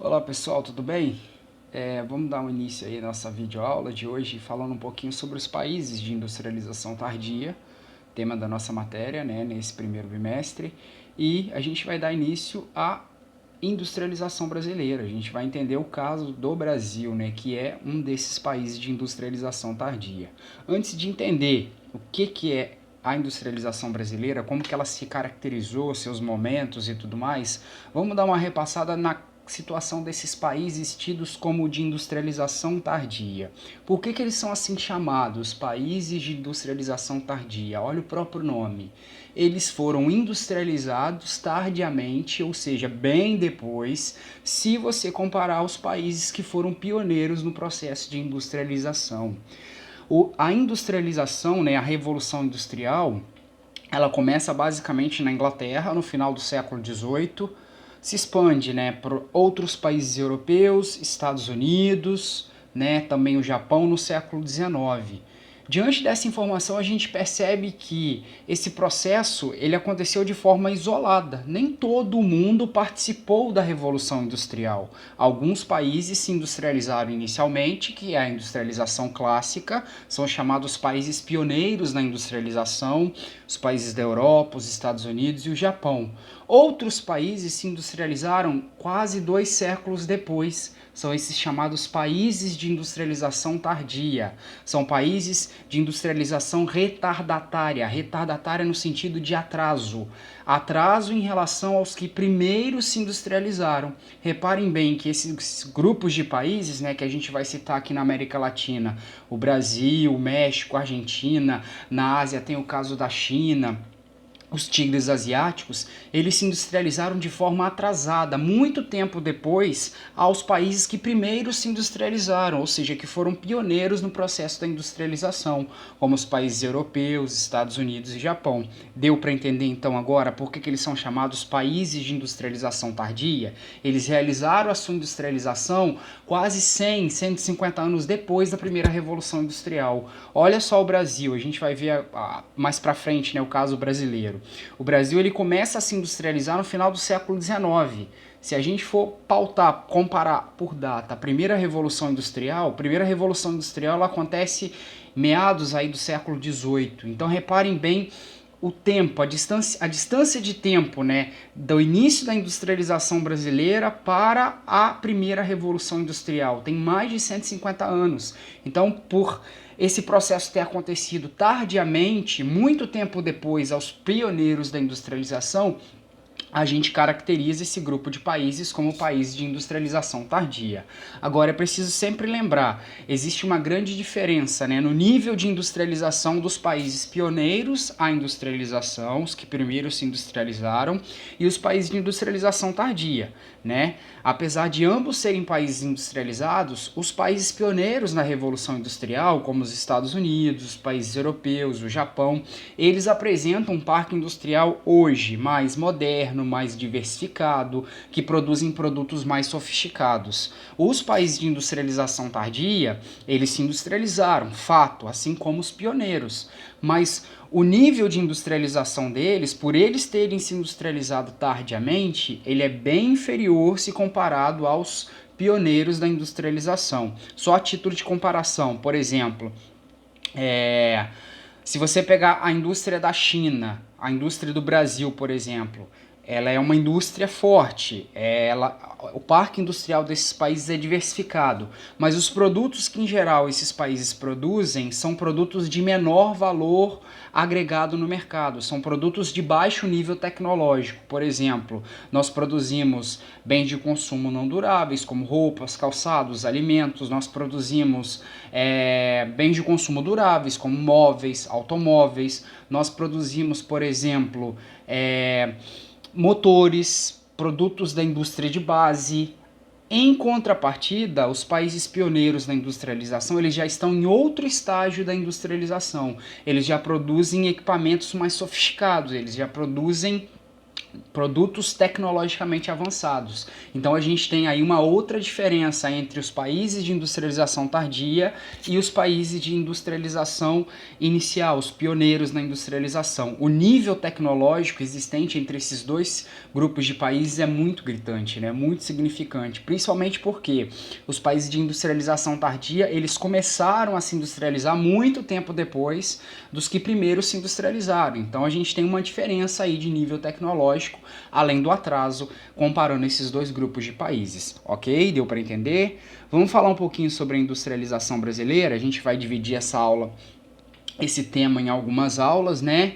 Olá pessoal, tudo bem? Vamos dar um início aí à nossa videoaula de hoje falando um pouquinho sobre os países de industrialização tardia, tema da nossa matéria, né, nesse primeiro bimestre, e a gente vai dar início à industrialização brasileira. A gente vai entender o caso do Brasil, né, que é um desses países de industrialização tardia. Antes de entender o que é a industrialização brasileira, como que ela se caracterizou, seus momentos e tudo mais, vamos dar uma repassada na situação desses países tidos como de industrialização tardia. Por que eles são assim chamados, países de industrialização tardia? Olha o próprio nome. Eles foram industrializados tardiamente, ou seja, bem depois, se você comparar aos países que foram pioneiros no processo de industrialização. A industrialização, né, a Revolução Industrial, ela começa basicamente na Inglaterra, no final do século XVIII, se expande, né, para outros países europeus, Estados Unidos, né, também o Japão no século XIX. Diante dessa informação, a gente percebe que esse processo ele aconteceu de forma isolada. Nem todo mundo participou da Revolução Industrial. Alguns países se industrializaram inicialmente, que é a industrialização clássica, são chamados países pioneiros na industrialização, os países da Europa, os Estados Unidos e o Japão. Outros países se industrializaram quase 2 séculos depois. São esses chamados países de industrialização tardia. São países de industrialização retardatária. Retardatária no sentido de atraso. Atraso em relação aos que primeiro se industrializaram. Reparem bem que esses grupos de países, né, que a gente vai citar aqui na América Latina, o Brasil, o México, a Argentina, na Ásia tem o caso da China, os tigres asiáticos, eles se industrializaram de forma atrasada, muito tempo depois aos países que primeiro se industrializaram, ou seja, que foram pioneiros no processo da industrialização, como os países europeus, Estados Unidos e Japão. Deu para entender então agora por que eles são chamados países de industrialização tardia? Eles realizaram a sua industrialização quase 100, 150 anos depois da primeira Revolução Industrial. Olha só o Brasil, a gente vai ver mais para frente, né, o caso brasileiro. O Brasil ele começa a se industrializar no final do século XIX. Se a gente for pautar, comparar por data a primeira Revolução Industrial, ela acontece meados aí do século XVIII. Então reparem bem o tempo, a distância de tempo, né, do início da industrialização brasileira para a primeira Revolução Industrial. Tem mais de 150 anos. Então, por esse processo ter acontecido tardiamente, muito tempo depois aos pioneiros da industrialização, a gente caracteriza esse grupo de países como países de industrialização tardia. Agora, é preciso sempre lembrar, existe uma grande diferença, né, no nível de industrialização dos países pioneiros à industrialização, os que primeiro se industrializaram, e os países de industrialização tardia, né? Apesar de ambos serem países industrializados, os países pioneiros na Revolução Industrial, como os Estados Unidos, os países europeus, o Japão, eles apresentam um parque industrial hoje mais moderno, mais diversificado, que produzem produtos mais sofisticados. Os países de industrialização tardia, eles se industrializaram, fato, assim como os pioneiros, mas o nível de industrialização deles, por eles terem se industrializado tardiamente, ele é bem inferior se comparado aos pioneiros da industrialização. Só a título de comparação, por exemplo, se você pegar a indústria da China, a indústria do Brasil, por exemplo, ela é uma indústria forte, o parque industrial desses países é diversificado, mas os produtos que em geral esses países produzem são produtos de menor valor agregado no mercado, são produtos de baixo nível tecnológico. Por exemplo, nós produzimos bens de consumo não duráveis, como roupas, calçados, alimentos, nós produzimos bens de consumo duráveis, como móveis, automóveis, nós produzimos, por exemplo, motores, produtos da indústria de base. Em contrapartida, os países pioneiros na industrialização, eles já estão em outro estágio da industrialização. Eles já produzem equipamentos mais sofisticados, eles já produzem produtos tecnologicamente avançados. Então a gente tem aí uma outra diferença entre os países de industrialização tardia e os países de industrialização inicial, os pioneiros na industrialização. O nível tecnológico existente entre esses dois grupos de países é muito gritante, né? Muito significante, principalmente porque os países de industrialização tardia, eles começaram a se industrializar muito tempo depois dos que primeiro se industrializaram. Então a gente tem uma diferença aí de nível tecnológico, além do atraso, comparando esses dois grupos de países. Ok? Deu para entender? Vamos falar um pouquinho sobre a industrialização brasileira. A gente vai dividir esse tema em algumas aulas, né?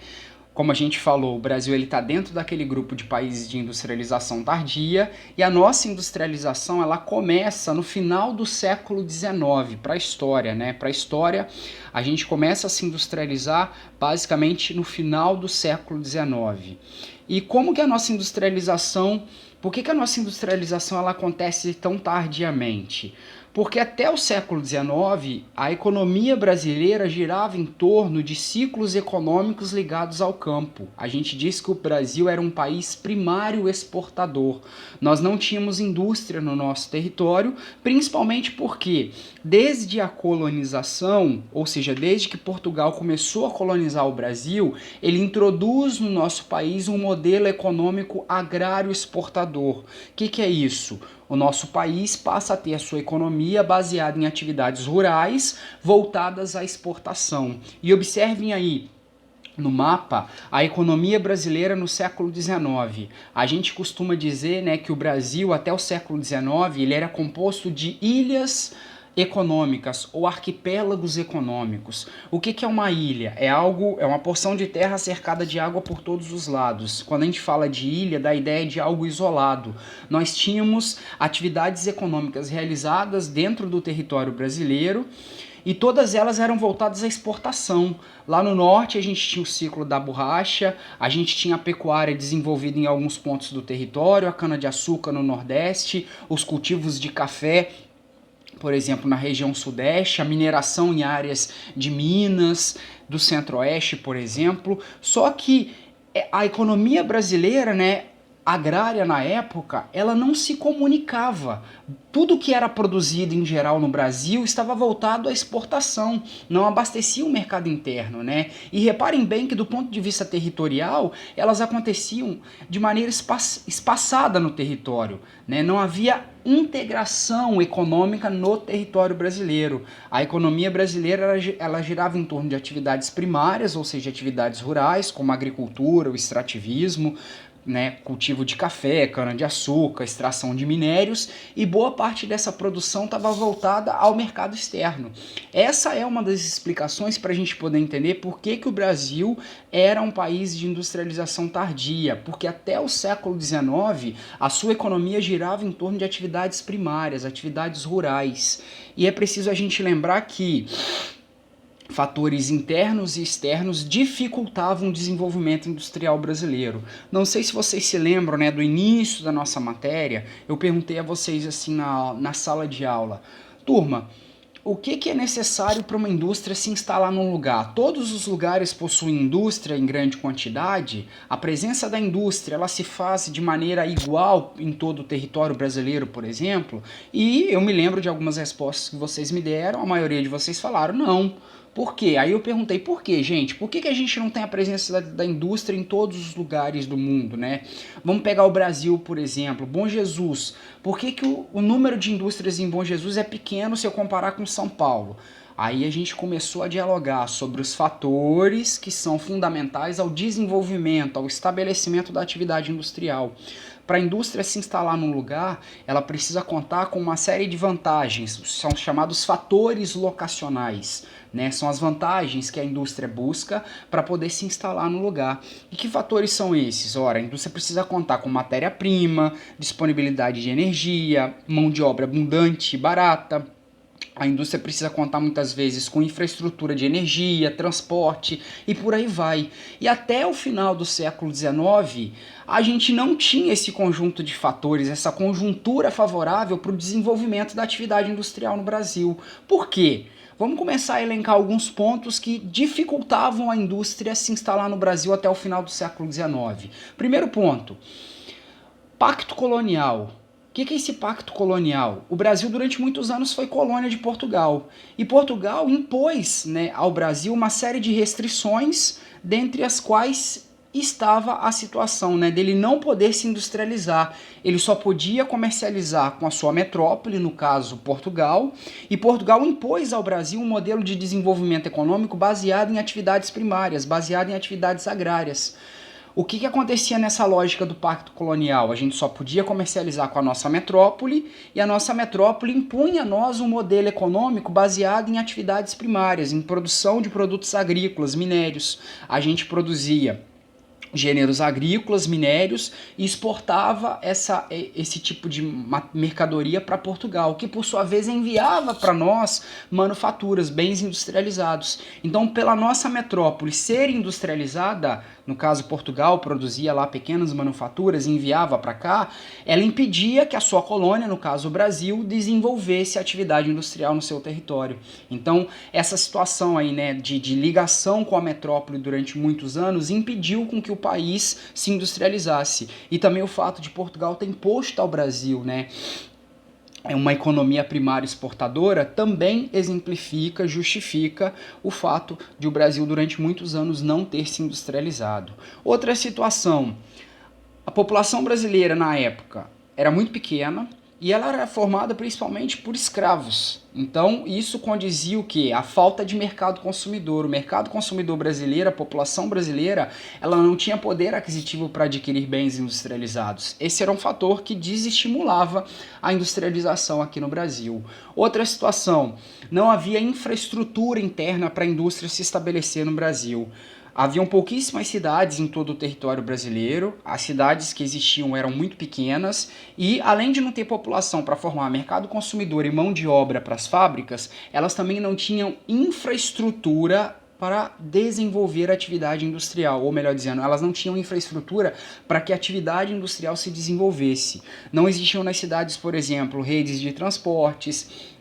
Como a gente falou, o Brasil está dentro daquele grupo de países de industrialização tardia e a nossa industrialização ela começa no final do século XIX, para a história, né? Para a história, a gente começa a se industrializar basicamente no final do século XIX. E como que a nossa industrialização, por que a nossa industrialização ela acontece tão tardiamente? Porque até o século XIX, a economia brasileira girava em torno de ciclos econômicos ligados ao campo. A gente diz que o Brasil era um país primário exportador. Nós não tínhamos indústria no nosso território, principalmente porque, desde a colonização, ou seja, desde que Portugal começou a colonizar o Brasil, ele introduz no nosso país um modelo econômico agrário exportador. O que é isso? O nosso país passa a ter a sua economia baseada em atividades rurais voltadas à exportação. E observem aí no mapa a economia brasileira no século XIX. A gente costuma dizer, né, que o Brasil até o século XIX ele era composto de ilhas econômicas ou arquipélagos econômicos. O que é uma ilha? É uma porção de terra cercada de água por todos os lados. Quando a gente fala de ilha, dá a ideia de algo isolado. Nós tínhamos atividades econômicas realizadas dentro do território brasileiro e todas elas eram voltadas à exportação. Lá no norte a gente tinha o ciclo da borracha, a gente tinha a pecuária desenvolvida em alguns pontos do território, a cana-de-açúcar no nordeste, os cultivos de café, por exemplo, na região sudeste, a mineração em áreas de Minas, do centro-oeste, por exemplo. Só que a economia brasileira, né, agrária na época, ela não se comunicava. Tudo que era produzido em geral no Brasil estava voltado à exportação, não abastecia o mercado interno, né? E reparem bem que do ponto de vista territorial, elas aconteciam de maneira espaçada no território, né? Não havia integração econômica no território brasileiro. A economia brasileira ela girava em torno de atividades primárias, ou seja, atividades rurais, como a agricultura, o extrativismo, né, cultivo de café, cana-de-açúcar, extração de minérios, e boa parte dessa produção estava voltada ao mercado externo. Essa é uma das explicações para a gente poder entender por que o Brasil era um país de industrialização tardia, porque até o século XIX a sua economia girava em torno de atividades primárias, atividades rurais. E é preciso a gente lembrar que fatores internos e externos dificultavam o desenvolvimento industrial brasileiro. Não sei se vocês se lembram, né, do início da nossa matéria, eu perguntei a vocês assim na sala de aula: turma, o que é necessário para uma indústria se instalar num lugar? Todos os lugares possuem indústria em grande quantidade? A presença da indústria ela se faz de maneira igual em todo o território brasileiro, por exemplo? E eu me lembro de algumas respostas que vocês me deram, a maioria de vocês falaram não. Por quê? Aí eu perguntei por quê, gente? Por que a gente não tem a presença da indústria em todos os lugares do mundo, né? Vamos pegar o Brasil, por exemplo. Bom Jesus. Por que o número de indústrias em Bom Jesus é pequeno se eu comparar com São Paulo? Aí a gente começou a dialogar sobre os fatores que são fundamentais ao desenvolvimento, ao estabelecimento da atividade industrial. Para a indústria se instalar num lugar, ela precisa contar com uma série de vantagens, são chamados fatores locacionais, né? São as vantagens que a indústria busca para poder se instalar no lugar. E que fatores são esses? Ora, a indústria precisa contar com matéria-prima, disponibilidade de energia, mão de obra abundante e barata, A indústria precisa contar muitas vezes com infraestrutura de energia, transporte e por aí vai. E até o final do século XIX, a gente não tinha esse conjunto de fatores, essa conjuntura favorável para o desenvolvimento da atividade industrial no Brasil. Por quê? Vamos começar a elencar alguns pontos que dificultavam a indústria se instalar no Brasil até o final do século XIX. Primeiro ponto, Pacto colonial. O que é esse pacto colonial? O Brasil durante muitos anos foi colônia de Portugal. E Portugal impôs, né, ao Brasil uma série de restrições, dentre as quais estava a situação, né, dele não poder se industrializar. Ele só podia comercializar com a sua metrópole, no caso Portugal, e Portugal impôs ao Brasil um modelo de desenvolvimento econômico baseado em atividades primárias, baseado em atividades agrárias. O que acontecia nessa lógica do pacto colonial? A gente só podia comercializar com a nossa metrópole e a nossa metrópole impunha a nós um modelo econômico baseado em atividades primárias, em produção de produtos agrícolas, minérios. A gente gêneros agrícolas, minérios, e exportava esse tipo de mercadoria para Portugal, que por sua vez enviava para nós manufaturas, bens industrializados. Então, pela nossa metrópole ser industrializada, no caso Portugal produzia lá pequenas manufaturas e enviava para cá, ela impedia que a sua colônia, no caso o Brasil, desenvolvesse atividade industrial no seu território. Então, essa situação aí, né, de ligação com a metrópole durante muitos anos impediu com que o país se industrializasse. E também o fato de Portugal ter imposto ao Brasil, né, uma economia primária exportadora, também exemplifica, justifica o fato de o Brasil durante muitos anos não ter se industrializado. Outra situação, a população brasileira na época era muito pequena e ela era formada principalmente por escravos. Então isso condizia o quê? A falta de mercado consumidor. O mercado consumidor brasileiro, a população brasileira, ela não tinha poder aquisitivo para adquirir bens industrializados. Esse era um fator que desestimulava a industrialização aqui no Brasil. Outra situação, não havia infraestrutura interna para a indústria se estabelecer no Brasil. Haviam pouquíssimas cidades em todo o território brasileiro, as cidades que existiam eram muito pequenas e, além de não ter população para formar mercado consumidor e mão de obra para as fábricas, elas também não tinham infraestrutura para desenvolver a atividade industrial, ou melhor dizendo, elas não tinham infraestrutura para que a atividade industrial se desenvolvesse. Não existiam nas cidades, por exemplo, redes de transportes,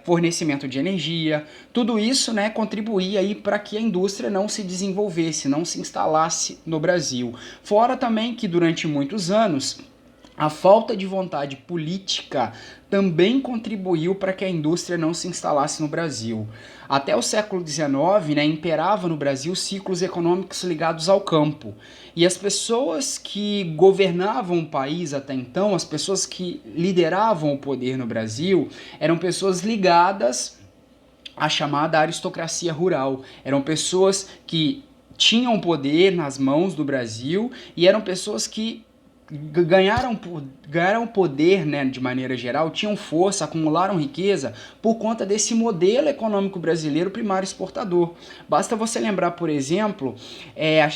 fornecimento de energia, tudo isso, né, contribuía aí para que a indústria não se desenvolvesse, não se instalasse no Brasil. Fora também que durante muitos anos a falta de vontade política também contribuiu para que a indústria não se instalasse no Brasil. Até o século XIX, né, imperava no Brasil ciclos econômicos ligados ao campo. E as pessoas que governavam o país até então, as pessoas que lideravam o poder no Brasil, eram pessoas ligadas à chamada aristocracia rural. Eram pessoas que tinham poder nas mãos do Brasil e eram pessoas que ganharam poder, né, de maneira geral, tinham força, acumularam riqueza por conta desse modelo econômico brasileiro primário exportador. Basta você lembrar, por exemplo,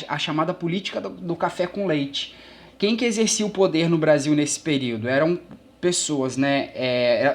a chamada política do café com leite. Quem que exercia o poder no Brasil nesse período? Eram pessoas, né,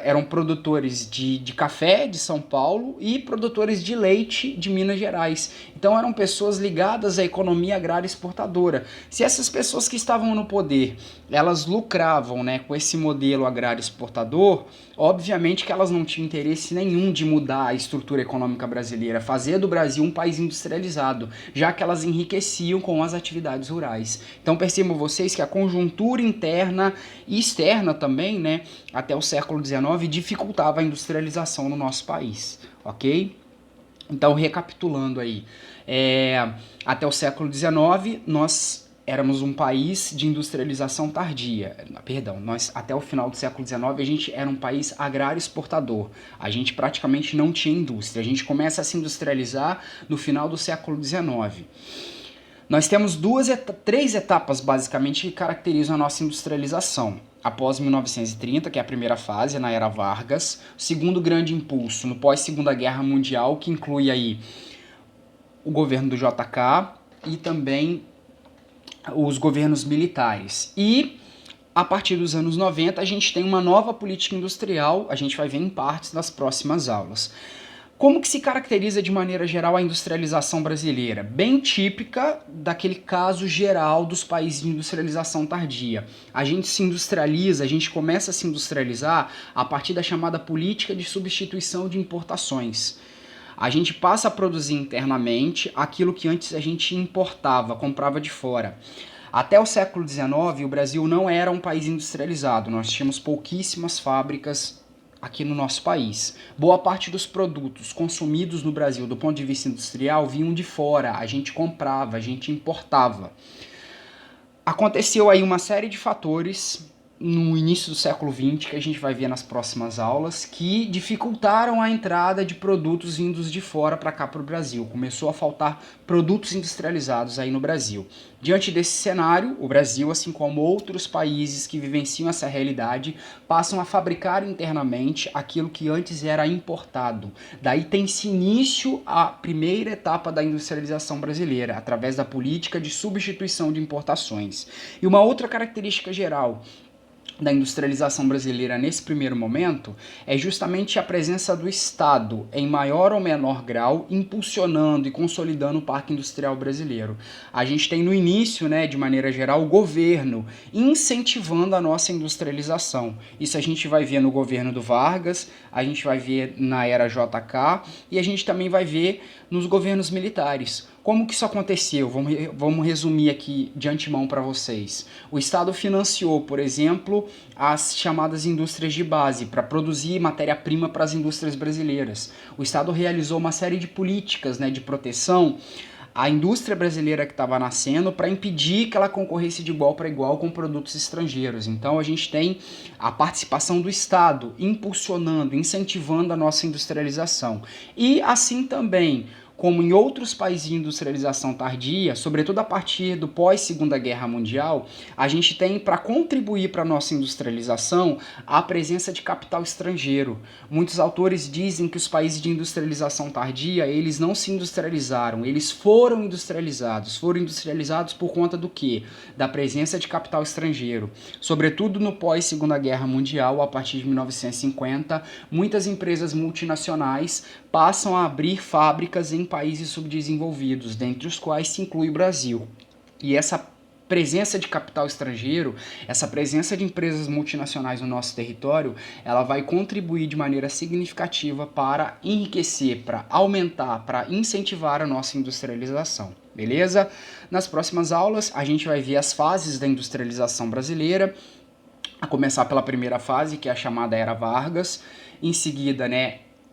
eram produtores de café de São Paulo e produtores de leite de Minas Gerais. Então eram pessoas ligadas à economia agrária exportadora. Se essas pessoas que estavam no poder, elas lucravam, né, com esse modelo agrário exportador, obviamente que elas não tinham interesse nenhum de mudar a estrutura econômica brasileira, fazer do Brasil um país industrializado, já que elas enriqueciam com as atividades rurais. Então percebam vocês que a conjuntura interna e externa também, né, até o século XIX, dificultava a industrialização no nosso país, ok? Então, recapitulando aí, até o século XIX, nós éramos um país de industrialização tardia. Perdão, até o final do século XIX a gente era um país agrário exportador. A gente praticamente não tinha indústria. A gente começa a se industrializar no final do século XIX. Nós temos três etapas basicamente que caracterizam a nossa industrialização. Após 1930, que é a primeira fase, na era Vargas, o segundo grande impulso no pós-Segunda Guerra Mundial, que inclui aí o governo do JK e também os governos militares. E A partir dos anos 90, a gente tem uma nova política industrial, a gente vai ver em partes nas próximas aulas. Como que se caracteriza de maneira geral a industrialização brasileira? Bem típica daquele caso geral dos países de industrialização tardia. A gente se industrializa, a gente começa a se industrializar a partir da chamada política de substituição de importações. A gente passa a produzir internamente aquilo que antes a gente importava, comprava de fora. Até o século XIX, o Brasil não era um país industrializado, nós tínhamos pouquíssimas fábricas aqui no nosso país. Boa parte dos produtos consumidos no Brasil do ponto de vista industrial vinham de fora, a gente comprava, a gente importava. Aconteceu aí uma série de fatores no início do século XX, que a gente vai ver nas próximas aulas, que dificultaram a entrada de produtos vindos de fora para cá para o Brasil. Começou a faltar produtos industrializados aí no Brasil. Diante desse cenário, o Brasil, assim como outros países que vivenciam essa realidade, passam a fabricar internamente aquilo que antes era importado. Daí tem-se início a primeira etapa da industrialização brasileira, através da política de substituição de importações. E uma outra característica geral da industrialização brasileira nesse primeiro momento é justamente a presença do Estado, em maior ou menor grau, impulsionando e consolidando o parque industrial brasileiro. A gente tem no início, de maneira geral, o governo incentivando a nossa industrialização. Isso a gente vai ver no governo do Vargas, a gente vai ver na era JK e a gente também vai ver nos governos militares. Como que isso aconteceu? Vamos resumir aqui de antemão para vocês. O Estado financiou, por exemplo, as chamadas indústrias de base para produzir matéria-prima para as indústrias brasileiras. O Estado realizou uma série de políticas de proteção à indústria brasileira que estava nascendo para impedir que ela concorresse de igual para igual com produtos estrangeiros. Então a gente tem a participação do Estado impulsionando, incentivando a nossa industrialização. E assim também, como em outros países de industrialização tardia, sobretudo a partir do pós-Segunda Guerra Mundial, a gente tem, para contribuir para a nossa industrialização, a presença de capital estrangeiro. Muitos autores dizem que os países de industrialização tardia, eles não se industrializaram, eles foram industrializados. Foram industrializados por conta do quê? Da presença de capital estrangeiro. Sobretudo no pós-Segunda Guerra Mundial, a partir de 1950, muitas empresas multinacionais passam a abrir fábricas em países subdesenvolvidos, dentre os quais se inclui o Brasil. E essa presença de capital estrangeiro, essa presença de empresas multinacionais no nosso território, ela vai contribuir de maneira significativa para enriquecer, para aumentar, para incentivar a nossa industrialização. Beleza? Nas próximas aulas, a gente vai ver as fases da industrialização brasileira, a começar pela primeira fase, que é a chamada Era Vargas, em seguida,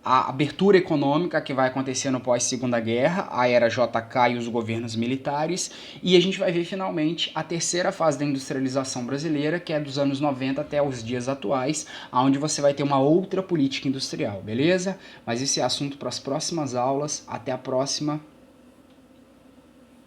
a abertura econômica que vai acontecer no pós-Segunda Guerra, a era JK e os governos militares, e a gente vai ver finalmente a terceira fase da industrialização brasileira, que é dos anos 90 até os dias atuais, onde você vai ter uma outra política industrial, beleza? Mas esse é assunto para as próximas aulas, até a próxima.